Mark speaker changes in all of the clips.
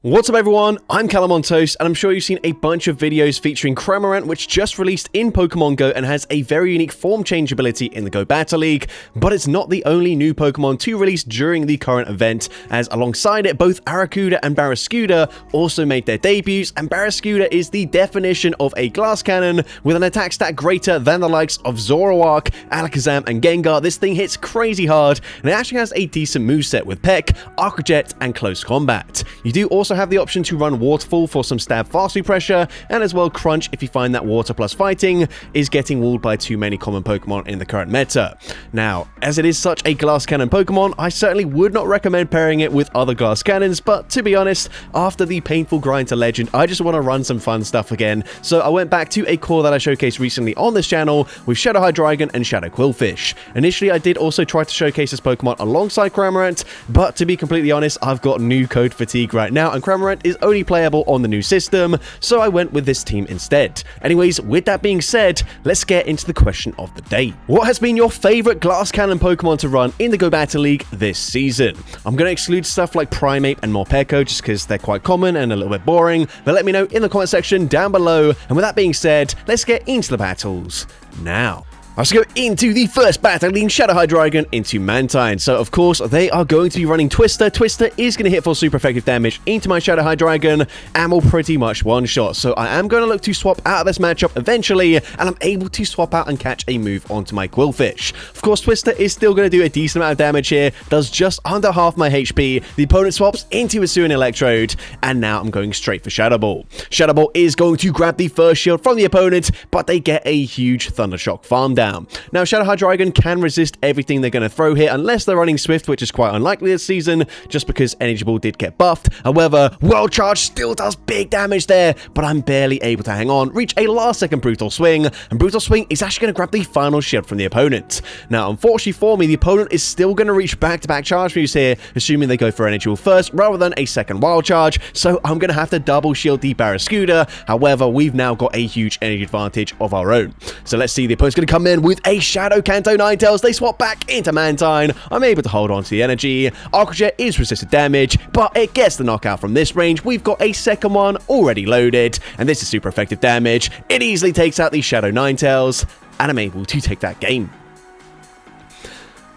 Speaker 1: What's up everyone, I'm CallumOnToast, and I'm sure you've seen a bunch of videos featuring Cramorant, which just released in Pokemon Go and has a very unique form change ability in the Go Battle League, but it's not the only new Pokemon to release during the current event, as alongside it, both Barraskewda and Barraskewda also made their debuts, and Barraskewda is the definition of a glass cannon with an attack stat greater than the likes of Zoroark, Alakazam, and Gengar. This thing hits crazy hard, and it actually has a decent moveset with Peck, Aqua Jet, and Close Combat. You do also have the option to run Waterfall for some stab fastly pressure, and as well Crunch if you find that Water plus Fighting is getting walled by too many common Pokemon in the current meta. Now, as it is such a glass cannon Pokemon, I certainly would not recommend pairing it with other glass cannons, but to be honest, after the painful grind to Legend, I just want to run some fun stuff again, so I went back to a core that I showcased recently on this channel with Shadow Hydreigon and Shadow Quillfish. Initially, I did also try to showcase this Pokemon alongside Cramorant, but to be completely honest, I've got new code fatigue right now, and Cramorant is only playable on the new system, so I went with this team instead. Anyways, with that being said, let's get into the question of the day. What has been your favorite glass cannon Pokemon to run in the Go Battle League this season? I'm going to exclude stuff like Primeape and Morpeko just because they're quite common and a little bit boring, but let me know in the comment section down below. And with that being said, let's get into the battles now. Let's go into the first battle, leading Shadow Hydreigon into Mantine. So, of course, they are going to be running Twister. Twister is going to hit for super effective damage into my Shadow Hydreigon and will pretty much one-shot. So, I am going to look to swap out of this matchup eventually, and I'm able to swap out and catch a move onto my Quillfish. Of course, Twister is still going to do a decent amount of damage here, does just under half my HP. The opponent swaps into a Hisuian Electrode, and now I'm going straight for Shadow Ball. Shadow Ball is going to grab the first shield from the opponent, but they get a huge Thundershock farm down. Now, Shadow Hydreigon can resist everything they're going to throw here, unless they're running Swift, which is quite unlikely this season, just because Energy Ball did get buffed. However, World Charge still does big damage there, but I'm barely able to hang on, reach a last-second Brutal Swing, and Brutal Swing is actually going to grab the final shield from the opponent. Now, unfortunately for me, the opponent is still going to reach back-to-back charge moves here, assuming they go for Energy Ball first, rather than a second Wild Charge, so I'm going to have to double shield the Barraskewda. However, we've now got a huge energy advantage of our own. So let's see, the opponent's going to come in with a Shadow Kanto Ninetales. They swap back into Mantine. I'm able to hold on to the energy. Aqua Jet is resisted damage, but it gets the knockout from this range. We've got a second one already loaded, and this is super effective damage. It easily takes out the Shadow Ninetales, and I'm able to take that game.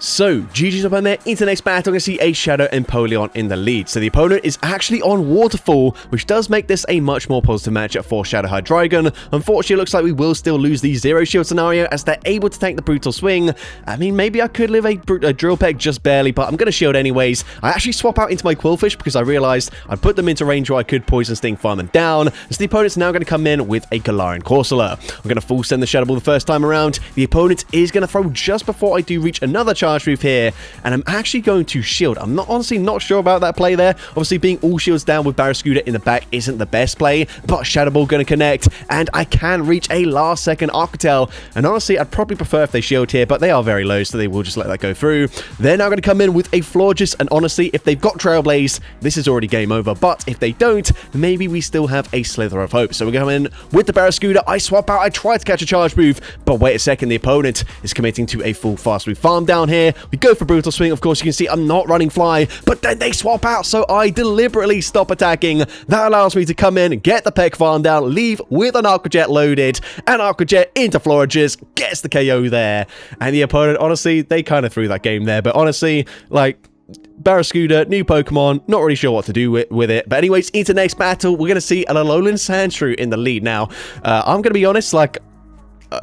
Speaker 1: So, GG's up on there. Into the next battle, I'm going to see a Shadow Empoleon in the lead. So the opponent is actually on Waterfall, which does make this a much more positive matchup for Shadow Hydreigon. Unfortunately, it looks like we will still lose the Zero Shield scenario, as they're able to tank the Brutal Swing. I mean, maybe I could live a Drill Peck just barely, but I'm going to shield anyways. I actually swap out into my Quillfish because I realized I'd put them into range where I could Poison Sting, farm them down. So the opponent's now going to come in with a Galarian Corsola. I'm going to full send the Shadow Ball the first time around. The opponent is going to throw just before I do reach another charge move here, and I'm actually going to shield. I'm honestly not sure about that play there. Obviously, being all shields down with Barraskewda in the back isn't the best play, but Shadow Ball going to connect, and I can reach a last-second Arcatel. And honestly, I'd probably prefer if they shield here, but they are very low, so they will just let that go through. They're now going to come in with a Florges, and honestly, if they've got Trailblaze, this is already game over. But if they don't, maybe we still have a slither of hope. So we're going in with the Barraskewda. I swap out. I try to catch a charge move, but wait a second. The opponent is committing to a full fast move farm down here. We go for Brutal Swing. Of course, you can see I'm not running Fly, but then they swap out, so I deliberately stop attacking. That allows me to come in, get the Peck farm down, leave with an Aqua Jet loaded, and Aqua Jet into Florges, gets the KO there. And the opponent, honestly, they kind of threw that game there, but honestly, like, Barraskewda, new Pokemon, not really sure what to do with it. But anyways, into the next battle, we're going to see an Alolan Sandshrew in the lead. Now, I'm going to be honest, like,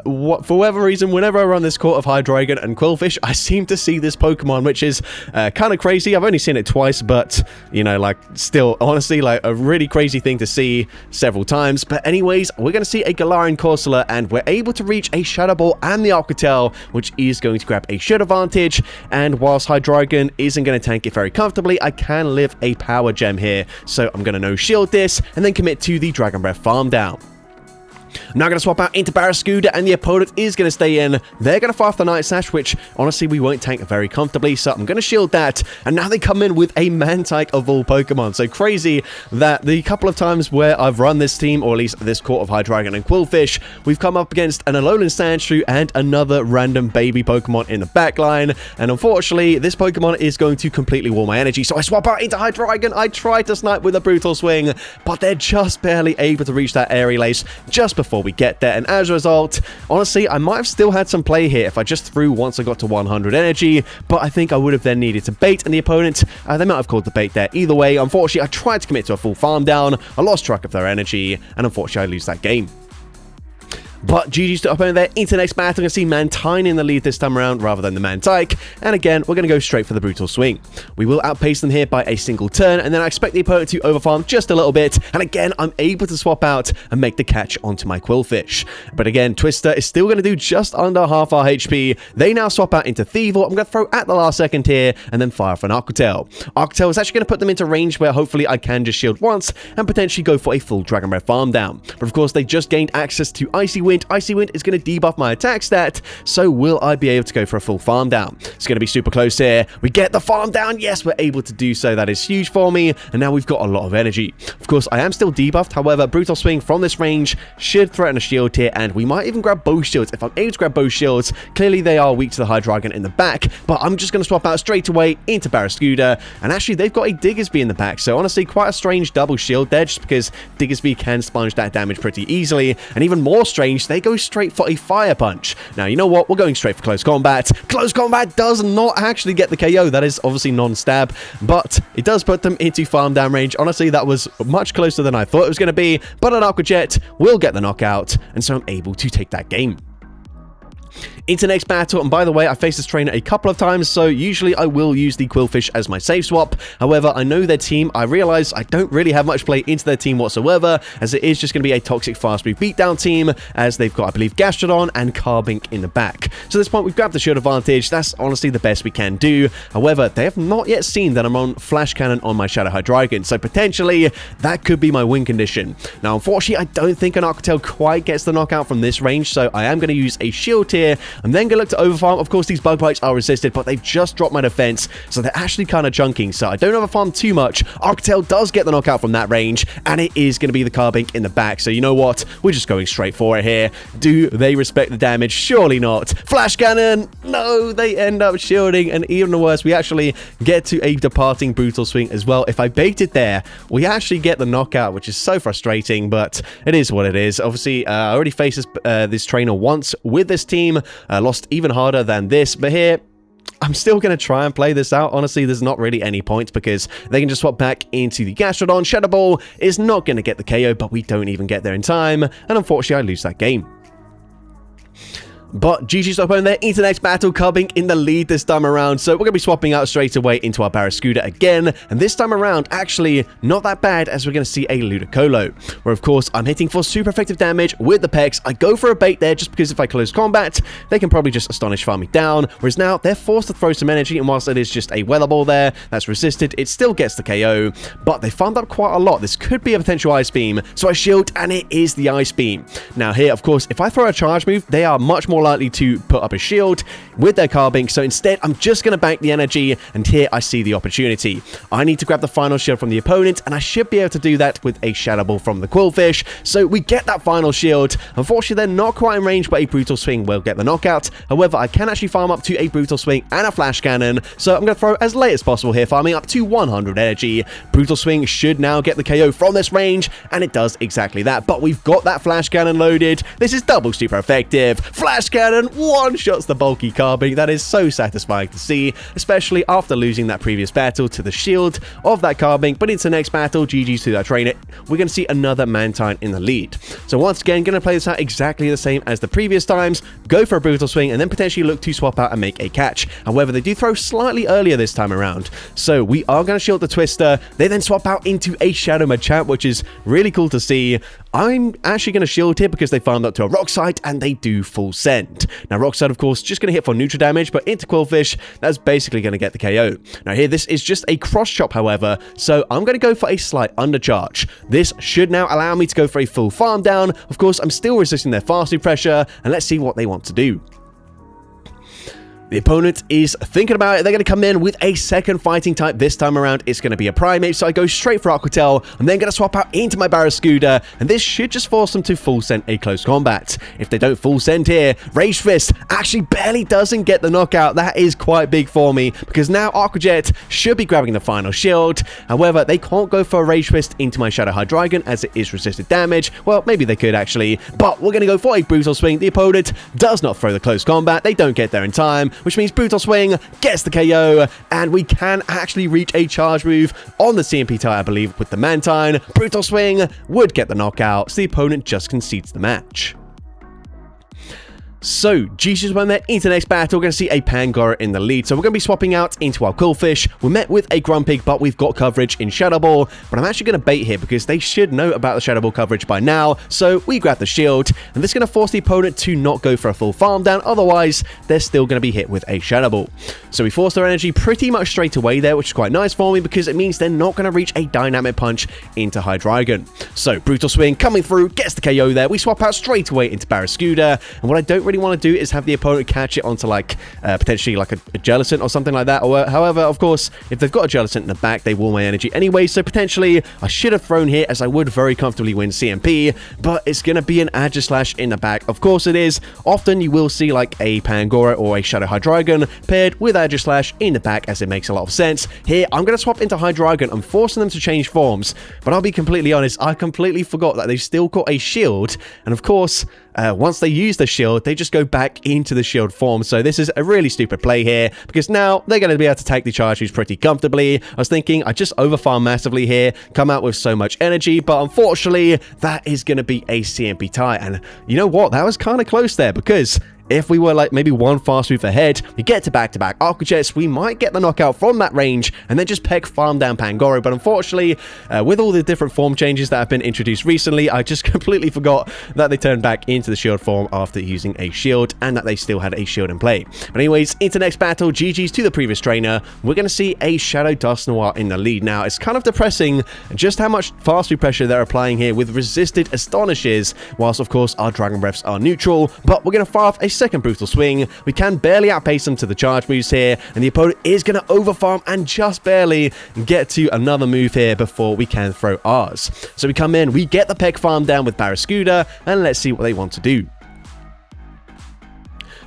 Speaker 1: for whatever reason, whenever I run this court of Hydreigon and Quillfish, I seem to see this Pokemon, which is kind of crazy. I've only seen it twice, but, you know, like, still, honestly, like, a really crazy thing to see several times. But anyways, we're going to see a Galarian Corsola, and we're able to reach a Shadow Ball and the Arcatel, which is going to grab a shield advantage. And whilst Hydreigon isn't going to tank it very comfortably, I can live a Power Gem here. So I'm going to no-shield this, and then commit to the Dragon Breath farm down. Now going to swap out into Barraskewda, and the opponent is going to stay in. They're going to fire off the Night Slash, which honestly we won't tank very comfortably, so I'm going to shield that. And now they come in with a Man-Tyke of all Pokemon. So crazy that the couple of times where I've run this team, or at least this Court of Hydreigon and Quillfish, we've come up against an Alolan Sandshrew and another random baby Pokemon in the backline. And unfortunately, this Pokemon is going to completely wall my energy. So I swap out into Hydreigon. I try to snipe with a Brutal Swing, but they're just barely able to reach that Airy Lace just before we get there. And as a result, honestly, I might have still had some play here if I just threw once I got to 100 energy, but I think I would have then needed to bait, and the opponent, they might have called the bait there. Either way, unfortunately, I tried to commit to a full farm down. I lost track of their energy, and unfortunately, I lose that game. But GG's to opponent there. Into the next battle, I'm going to see Mantine in the lead this time around rather than the Man-Tyke. And again, we're going to go straight for the Brutal Swing. We will outpace them here by a single turn, and then I expect the opponent to overfarm just a little bit. And again, I'm able to swap out and make the catch onto my Quillfish. But again, Twister is still going to do just under half our HP. They now swap out into Thievul. I'm going to throw at the last second here and then fire for an Arc Tail. Arc Tail is actually going to put them into range where hopefully I can just shield once and potentially go for a full Dragon Breath farm down. But of course, they just gained access to Icy Wind. Icy Wind is going to debuff my attack stat, so will I be able to go for a full farm down? It's going to be super close here. We get the farm down. Yes, we're able to do so. That is huge for me, and now we've got a lot of energy. Of course, I am still debuffed. However, Brutal Swing from this range should threaten a shield here, and we might even grab both shields. If I'm able to grab both shields, clearly they are weak to the Hydreigon in the back, but I'm just going to swap out straight away into Barraskewda, and actually they've got a Diggersby in the back, so honestly quite a strange double shield there, just because Diggersby can sponge that damage pretty easily, and even more strange, they go straight for a Fire Punch. Now, you know what? We're going straight for Close Combat. Close Combat does not actually get the KO. That is obviously non-stab, but it does put them into farm down range. Honestly, that was much closer than I thought it was going to be, but an Aqua Jet will get the knockout, and so I'm able to take that game. Into the next battle, and by the way, I faced this trainer a couple of times, so usually I will use the Quillfish as my safe swap. However, I know their team. I realize I don't really have much play into their team whatsoever, as it is just going to be a toxic fast move beatdown team, as they've got, I believe, Gastrodon and Carbink in the back. So at this point, we've grabbed the shield advantage. That's honestly the best we can do. However, they have not yet seen that I'm on Flash Cannon on my Shadow Hydreigon, so potentially that could be my win condition. Now, unfortunately, I don't think an Arc Tail quite gets the knockout from this range, so I am going to use a shield here. I'm then going to look to overfarm. Of course, these Bug Bites are resisted, but they've just dropped my defense, so they're actually kind of chunking, so I don't overfarm too much. Arc Tail does get the knockout from that range, and it is going to be the Carbink in the back, so you know what? We're just going straight for it here. Do they respect the damage? Surely not. Flash Cannon! No, they end up shielding, and even worse, we actually get to a departing Brutal Swing as well. If I baited there, we actually get the knockout, which is so frustrating, but it is what it is. Obviously, I already faced this trainer once with this team, lost even harder than this, but here I'm still going to try and play this out. Honestly, there's not really any point because they can just swap back into the Gastrodon. Shadow Ball is not going to get the KO, but we don't even get there in time, and unfortunately I lose that game. But GG's opponent there into the next battle, Carbink in the lead this time around. So we're going to be swapping out straight away into our Barraskewda again. And this time around, actually, not that bad, as we're going to see a Ludicolo. Where, of course, I'm hitting for super effective damage with the Pex. I go for a bait there just because if I close combat, they can probably just Astonish farm me down. Whereas now, they're forced to throw some energy. And whilst it is just a Weather Ball there that's resisted, it still gets the KO. But they farmed up quite a lot. This could be a potential Ice Beam. So I shield, and it is the Ice Beam. Now here, of course, if I throw a charge move, they are much more likely to put up a shield with their Carbink, so instead I'm just going to bank the energy, and here I see the opportunity. I need to grab the final shield from the opponent, and I should be able to do that with a Shadow Ball from the Quillfish, so we get that final shield. Unfortunately, they're not quite in range, but a Brutal Swing will get the knockout. However, I can actually farm up to a Brutal Swing and a Flash Cannon, so I'm going to throw as late as possible here, farming up to 100 energy. Brutal Swing should now get the KO from this range, and it does exactly that, but we've got that Flash Cannon loaded. This is double super effective. Flash Cannon one-shots the bulky Carbink. That is so satisfying to see, especially after losing that previous battle to the shield of that Carbink. But into the next battle, GG's to that trainer, we're going to see another Mantine in the lead. So once again, going to play this out exactly the same as the previous times, go for a Brutal Swing, and then potentially look to swap out and make a catch. However, they do throw slightly earlier this time around, so we are going to shield the Twister. They then swap out into a Shadow Machamp, which is really cool to see. I'm actually going to shield here because they farmed up to a rock site and they do full send. Now, rock site, of course, just going to hit for neutral damage, but into Quillfish, that's basically going to get the KO. Now, here, this is just a cross chop, however, so I'm going to go for a slight undercharge. This should now allow me to go for a full farm down. Of course, I'm still resisting their fast food pressure, and let's see what they want to do. The opponent is thinking about it. They're going to come in with a second fighting type. This time around, it's going to be a primate. So I go straight for Aquatel. I'm then going to swap out into my Barraskewda. And this should just force them to full send a close combat. If they don't full send here, Rage Fist actually barely doesn't get the knockout. That is quite big for me because now Aquajet should be grabbing the final shield. However, they can't go for a Rage Fist into my Shadow Hydreigon as it is resisted damage. Well, maybe they could actually, but we're going to go for a Brutal Swing. The opponent does not throw the close combat. They don't get there in time, which means Brutal Swing gets the KO, and we can actually reach a charge move on the CMP tie, I believe, with the Mantine. Brutal Swing would get the knockout, so the opponent just concedes the match. So, GG's won there into the next battle. We're going to see a Pangoro in the lead. So, we're going to be swapping out into our Quillfish. We're met with a Grumpig, but we've got coverage in Shadow Ball. But I'm actually going to bait here because they should know about the Shadow Ball coverage by now. So, we grab the shield. And this is going to force the opponent to not go for a full farm down. Otherwise, they're still going to be hit with a Shadow Ball. So, we force their energy pretty much straight away there, which is quite nice for me because it means they're not going to reach a Dynamic Punch into Hydreigon. So, Brutal Swing coming through, gets the KO there. We swap out straight away into Barraskewda. And what I don't really want to do is have the opponent catch it onto like potentially like a Jellicent or something like that. Or however, of course, if they've got a Jellicent in the back, they will my energy anyway. So potentially I should have thrown here as I would very comfortably win CMP, but it's going to be an Aegislash in the back. Of course it is. Often you will see like a Pangoro or a Shadow Hydreigon paired with Aegislash in the back as it makes a lot of sense. Here, I'm going to swap into Hydreigon. I'm forcing them to change forms, but I'll be completely honest, I completely forgot that they've still got a shield. And of course, once they use the shield, they just go back into the shield form. So this is a really stupid play here because now they're going to be able to take the charge moves pretty comfortably. I was thinking I just overfarm massively here, come out with so much energy, but unfortunately that is going to be a CMP tie. And you know what? That was kind of close there because if we were like maybe one fast move ahead, we get to back-to-back Aqua Jets, we might get the knockout from that range and then just peck farm down Pangoro. But unfortunately, with all the different form changes that have been introduced recently, I just completely forgot that they turned back into the shield form after using a shield and that they still had a shield in play. But anyways, into next battle, GG's to the previous trainer. We're going to see a Shadow Dusknoir in the lead. Now, it's kind of depressing just how much fast move pressure they're applying here with resisted Astonishes, whilst of course our Dragon Breaths are neutral, but we're going to fire off a second Brutal Swing. We can barely outpace them to the charge moves here, and the opponent is going to overfarm and just barely get to another move here before we can throw ours. So we come in, we get the peck farm down with Barraskewda, and let's see what they want to do.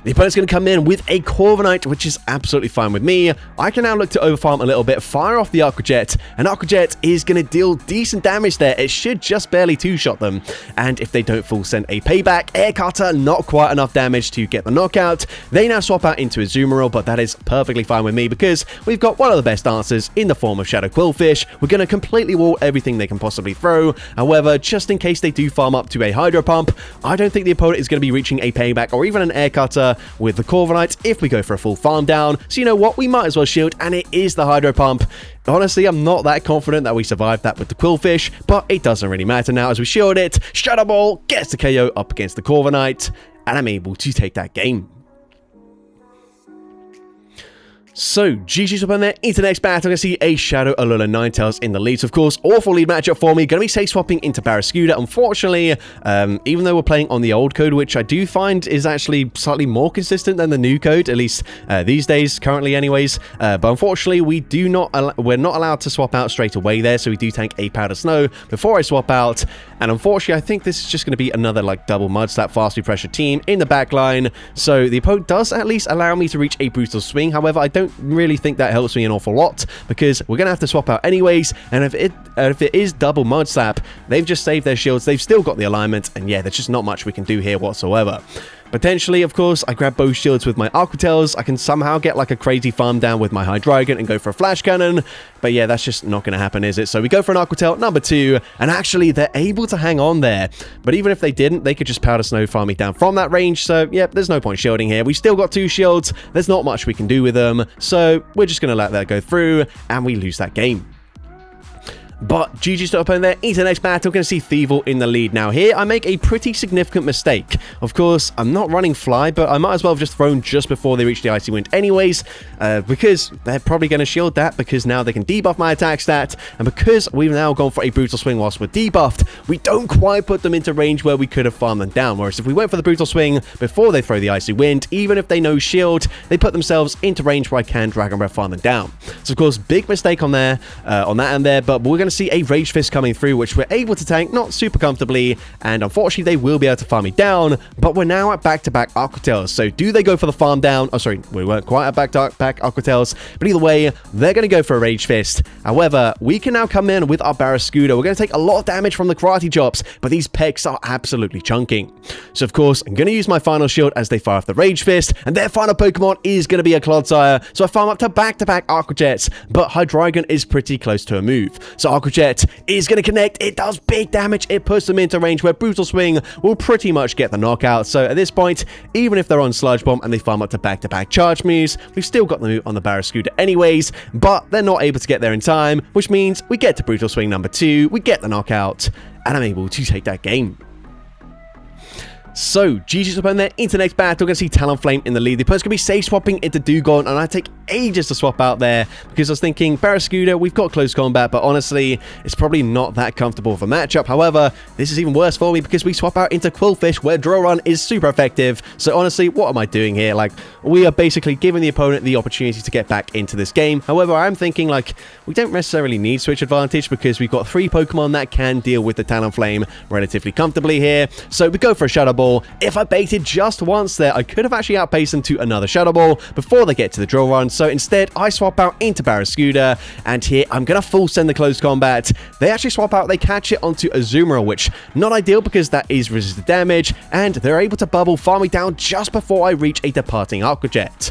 Speaker 1: The opponent's going to come in with a Corviknight, which is absolutely fine with me. I can now look to overfarm a little bit, fire off the Aqua Jet, and Aqua Jet is going to deal decent damage there. It should just barely two-shot them. And if they don't full send a payback, Air Cutter, not quite enough damage to get the knockout. They now swap out into a Azumarill, but that is perfectly fine with me because we've got one of the best answers in the form of Shadow Quillfish. We're going to completely wall everything they can possibly throw. However, just in case they do farm up to a Hydro Pump, I don't think the opponent is going to be reaching a payback or even an Air Cutter with the Corviknight if we go for a full farm down. So you know what, we might as well shield, and it is the Hydro Pump. Honestly, I'm not that confident that we survived that with the Quillfish, but it doesn't really matter now as we shield it. Shadow Ball gets the KO up against the Corviknight, and I'm able to take that game. So, GG's up on there. Into the next battle, I'm going to see a Shadow Alola Ninetales in the lead. So, of course, awful lead matchup for me. Going to be safe swapping into Barraskewda. Unfortunately, even though we're playing on the old code, which I do find is actually slightly more consistent than the new code, at least these days, currently anyways. But unfortunately, we're not allowed to swap out straight away there. So, we do tank a Powder Snow before I swap out. And unfortunately, I think this is just going to be another like double Mud Slap fast move pressure team in the back line. So, the opponent does at least allow me to reach a Brutal Swing. However, I don't really think that helps me an awful lot because we're gonna have to swap out anyways, and if it is double Mud Slap, they've just saved their shields, they've still got the alignment, and yeah, there's just not much we can do here whatsoever. Potentially, of course, I grab both shields with my Aquatails. I can somehow get like a crazy farm down with my Hydreigon and go for a Flash Cannon. But yeah, that's just not going to happen, is it? So we go for an Aquatail number 2. And actually, they're able to hang on there. But even if they didn't, they could just Powder Snow farm me down from that range. So yeah, there's no point shielding here. We still got 2 shields. There's not much we can do with them. So we're just going to let that go through. And we lose that game. But GG's to opponent there into the next battle. Going to see Thievel in the lead. Now here I make a pretty significant mistake. Of course, I'm not running Fly, but I might as well have just thrown just before they reach the Icy Wind anyways, because they're probably going to shield that, because now they can debuff my attack stat, and because we've now gone for a Brutal Swing whilst we're debuffed, we don't quite put them into range where we could have farmed them down. Whereas if we went for the Brutal Swing before they throw the Icy Wind, even if they know shield, they put themselves into range where I can Dragon Breath farm them down. So of course, big mistake on there, on that end there, but we're going to see a Rage Fist coming through, which we're able to tank, not super comfortably, and unfortunately they will be able to farm me down, but we're now at back-to-back Aqua Tails. So do they go for the farm down? Oh, sorry, we weren't quite at back-to-back Aqua Tails, but either way, they're going to go for a Rage Fist. However, we can now come in with our Barraskewda. We're going to take a lot of damage from the Karate Chops, but these pecs are absolutely chunking. So of course, I'm going to use my final shield as they fire off the Rage Fist, and their final Pokemon is going to be a Clodsire, so I farm up to back-to-back Aqua Jets, but Hydreigon is pretty close to a move. So Aqua Jet is going to connect. It does big damage. It puts them into range where Brutal Swing will pretty much get the knockout. So at this point, even if they're on Sludge Bomb and they farm up to back-to-back charge moves, we've still got the move on the Barraskewda anyways, but they're not able to get there in time, which means we get to Brutal Swing number 2, we get the knockout, and I'm able to take that game. So, GG's opponent there into the next battle. We're going to see Talonflame in the lead. The opponent's going to be safe swapping into Dewgong, and I take ages to swap out there because I was thinking, Barraskewda, we've got close combat, but honestly, it's probably not that comfortable of a matchup. However, this is even worse for me because we swap out into Qwilfish, where Drill Run is super effective. So honestly, what am I doing here? Like, we are basically giving the opponent the opportunity to get back into this game. However, I'm thinking, like, we don't necessarily need Switch Advantage because we've got 3 Pokemon that can deal with the Talonflame relatively comfortably here. So we go for a Shadow Ball. If I baited just once there, I could have actually outpaced them to another Shadow Ball before they get to the Drill Run. So instead, I swap out into Barraskewda, and here I'm going to full send the close combat. They actually swap out, they catch it onto Azumarill, which not ideal because that is resisted damage, and they're able to bubble farm me down just before I reach a departing Aqua Jet.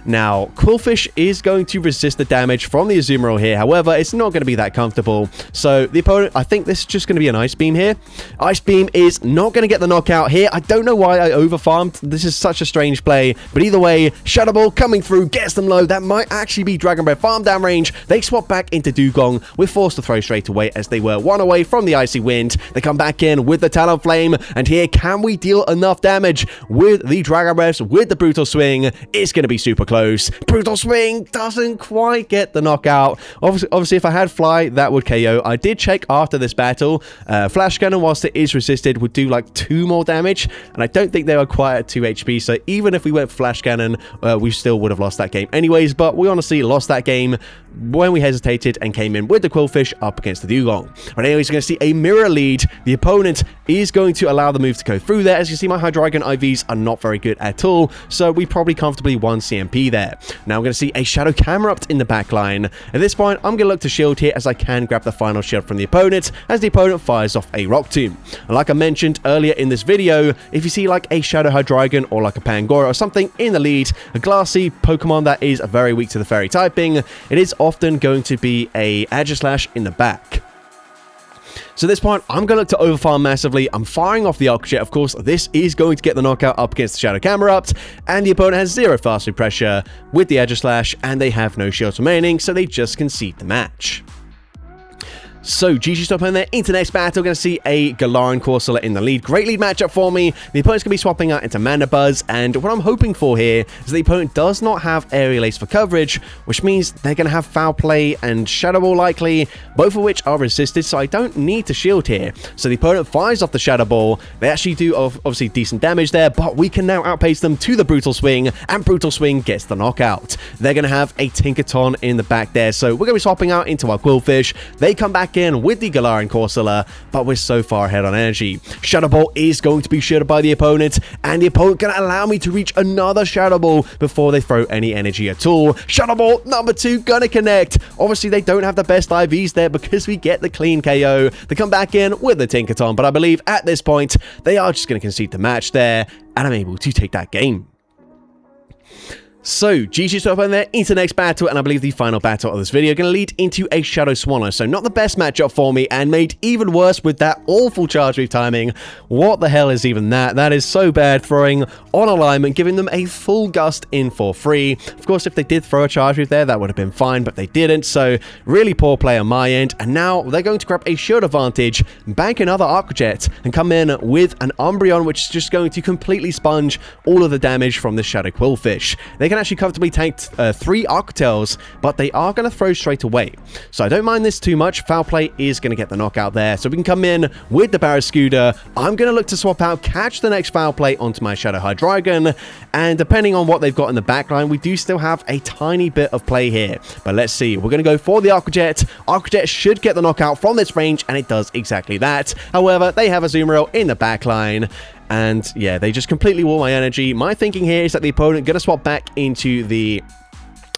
Speaker 1: Now, Qwilfish is going to resist the damage from the Azumarill here. However, it's not going to be that comfortable. So the opponent, I think this is just going to be an Ice Beam here. Ice Beam is not going to get the knockout here. I don't know why I overfarmed. This is such a strange play. But either way, Shadow Ball coming through, gets them low. That might actually be Dragon Breath farm down range. They swap back into Dewgong. We're forced to throw straight away as they were 1 away from the Icy Wind. They come back in with the Talonflame. And here, can we deal enough damage with the Dragon Breaths, with the Brutal Swing? It's going to be super close. Brutal Swing doesn't quite get the knockout. Obviously, if I had Fly, that would KO. I did check after this battle. Flash Cannon, whilst it is resisted, would do like 2 more damage, and I don't think they were quite at 2 HP, so even if we went for Flash Cannon, we still would have lost that game anyways, but we honestly lost that game when we hesitated and came in with the Qwilfish up against the Dewgong. But anyways, we're going to see a mirror lead. The opponent is going to allow the move to go through there. As you see, my Hydreigon IVs are not very good at all, so we probably comfortably won CMP there. Now we're going to see a Shadow Camerupt in the back line. At this point, I'm going to look to shield here as I can grab the final shield from the opponent as the opponent fires off a Rock Tomb. And like I mentioned earlier in this video, if you see like a Shadow Hydreigon or like a Pangoro or something in the lead, a glassy Pokemon that is very weak to the Fairy typing, it is often going to be a Aegislash in the back. So at this point, I'm going to look to overfarm massively. I'm firing off the Aqua Jet. Of course, this is going to get the knockout up against the Shadow Camerupt, and the opponent has 0 fast food pressure with the Aegislash, and they have no shields remaining, so they just concede the match. So, GG's top opponent there into the next battle. We're going to see a Galarian Corsola in the lead. Great lead matchup for me. The opponent's going to be swapping out into Mandibuzz, and what I'm hoping for here is the opponent does not have Aerial Ace for coverage, which means they're going to have Foul Play and Shadow Ball likely, both of which are resisted, so I don't need to shield here. So the opponent fires off the Shadow Ball. They actually do obviously decent damage there, but we can now outpace them to the Brutal Swing, and Brutal Swing gets the knockout. They're going to have a Tinkaton in the back there, so we're going to be swapping out into our Qwilfish. They come back in with the Galarian Corsola, but we're so far ahead on energy. Shadow Ball is going to be shielded by the opponent, and the opponent can allow me to reach another Shadow Ball before they throw any energy at all. Shadow Ball number 2 gonna connect. Obviously, they don't have the best IVs there because we get the clean KO. They come back in with the Tinkaton, but I believe at this point, they are just going to concede the match there, and I'm able to take that game. So, GG's up in there into the next battle, and I believe the final battle of this video going to lead into a Shadow Swallow. So, not the best matchup for me, and made even worse with that awful charge move timing. What the hell is even that? That is so bad, throwing on alignment, giving them a full gust in for free. Of course, if they did throw a charge move there, that would have been fine, but they didn't. So, really poor play on my end, and now they're going to grab a shield advantage, bank another Aqua Jet, and come in with an Umbreon, which is just going to completely sponge all of the damage from the Shadow Quillfish. They can actually comfortably tank 3 Aqua Tails, but they are going to throw straight away. So I don't mind this too much. Foul Play is going to get the knockout there. So we can come in with the Barraskewda. I'm going to look to swap out, catch the next Foul Play onto my Shadow Hydreigon, and depending on what they've got in the backline, we do still have a tiny bit of play here. But let's see. We're going to go for the Aqua Jet. Aqua Jet should get the knockout from this range, and it does exactly that. However, they have a Azumarill in the backline. And yeah, they just completely wall my energy. My thinking here is that the opponent going to swap back into the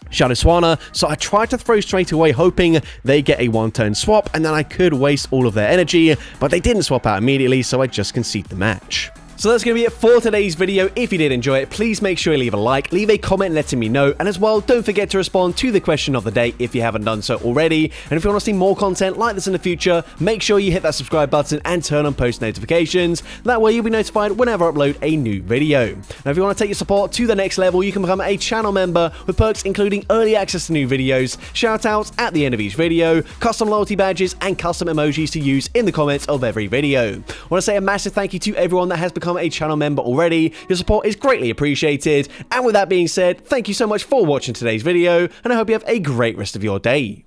Speaker 1: Shadow Swanna, so I tried to throw straight away, hoping they get a one-turn swap, and then I could waste all of their energy, but they didn't swap out immediately, so I just concede the match. So that's going to be it for today's video. If you did enjoy it, please make sure you leave a like, leave a comment letting me know, and as well, don't forget to respond to the question of the day if you haven't done so already. And if you want to see more content like this in the future, make sure you hit that subscribe button and turn on post notifications. That way you'll be notified whenever I upload a new video. Now, if you want to take your support to the next level, you can become a channel member with perks including early access to new videos, shoutouts at the end of each video, custom loyalty badges, and custom emojis to use in the comments of every video. I want to say a massive thank you to everyone that has become a channel member already. Your support is greatly appreciated. And with that being said, thank you so much for watching today's video, and I hope you have a great rest of your day.